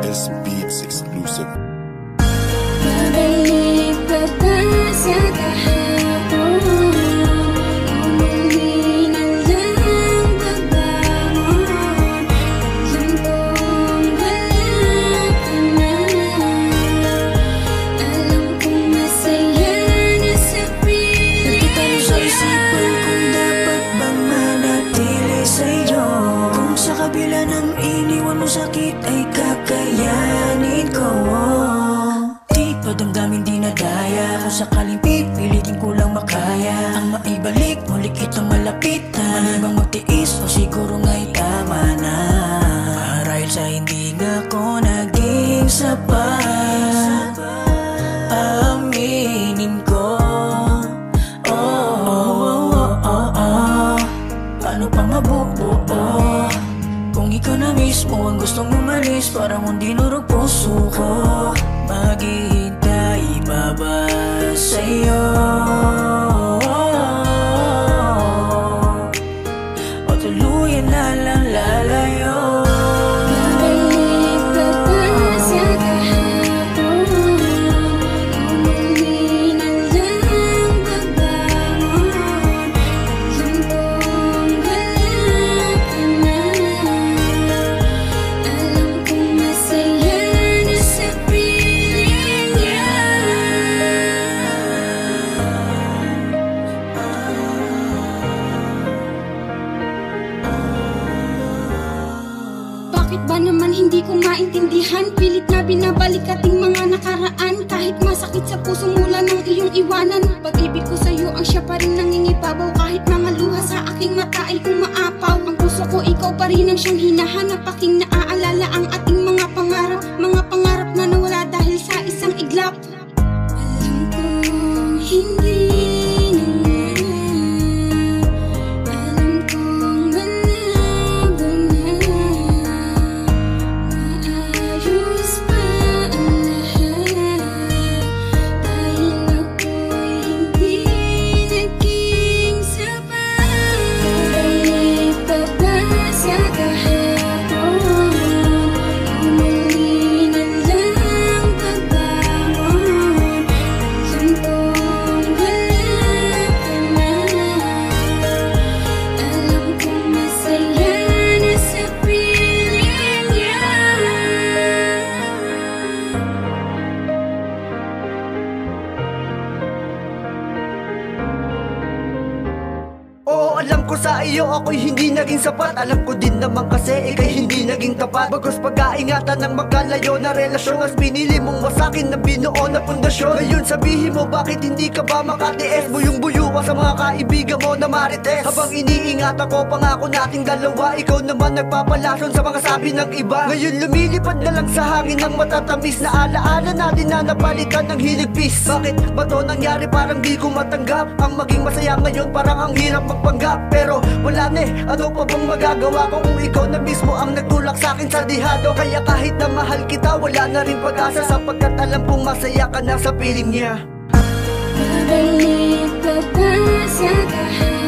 S Beats exclusive. Babalik ka ba sa kahapon? Umuli na lang pagbangon. Alam kong wala ka na. Alam kong masaya na sa piling. Nagtatalo sa isipan kung dapat bang manatili sa'yo. Kung sa kabila ng iniwan mo sakit ay kakayanin ko. Di pa damdamin dinadaya. Kung sakaling pipilitin ko lang makaya ang maibalik, muli kitang malapitan. Malimang magtiis o siguro nga'y tama na. Marahil sa hindi nga ko naging sapat, aminin ko. Paano pa mabubuo kung ikaw na mismo ang gustong umalis? Parang hindi nurog puso ko. Maghihintay pa ba sa'yo? O tuluyan na lang lalayo? Babalik ka ba sa kahapon? Umuli na lang pagbangon. Alam kong wala ka na. Alam kong masaya na sa piling niya. Bakit ba naman hindi ko maintindihan? Pilit na binabalik ating mga nakaraan. Kahit masakit sa puso mula ng iyong iwanan. Pag-ibig ko sa'yo ang siya pa rin nangingibabaw. Kahit mga luha sa aking mata ay umaapaw. Ang puso ko ikaw pa rin ang siyang hinahanap. Aking naaalala ang ating mga pangarap. Mga pangarap na nawala dahil sa isang iglap. Alam kong hindi na. Alam kong malabo na. Maayos pa ang lahat. Dahil ako'y hindi naging sapat. Babalik ka ba sa kahapon? Umuli na lang pagbangon. Alam kong wala ka na. Alam kong masaya na sa piling niya. Oo, alam ko sa iyo ako'y hindi naging sapat. Alam ko din naman kasi ika'y hindi naging tapat. Bagos pag-aingatan ng magkalayo na relasyon, mas pinili mong wasakin na binuo na pundasyon. Ngayon sabihin mo bakit hindi ka ba makatiis? Buyong-buyo ka sa mga kaibigan mo na marites. Habang iniingat ako pangako nating dalawa, ikaw naman nagpapalason sa mga sabi ng iba. Ngayon lumilipad na lang sa hangin ng matatamis na alaala natin na napalitan ng hiligpis. Bakit ba to nangyari? Parang di ko matanggap. Ang maging masaya ngayon parang ang hirap magpanggap. Pero wala na eh, ano pa bang magagawa ko kung ikaw na mismo ang nagtulak sa akin sa dihado? Kaya kahit na mahal kita, wala na rin pag-asa, sapagkat alam kong masaya ka na sa piling niya. Babalik ka ba sa kahapon?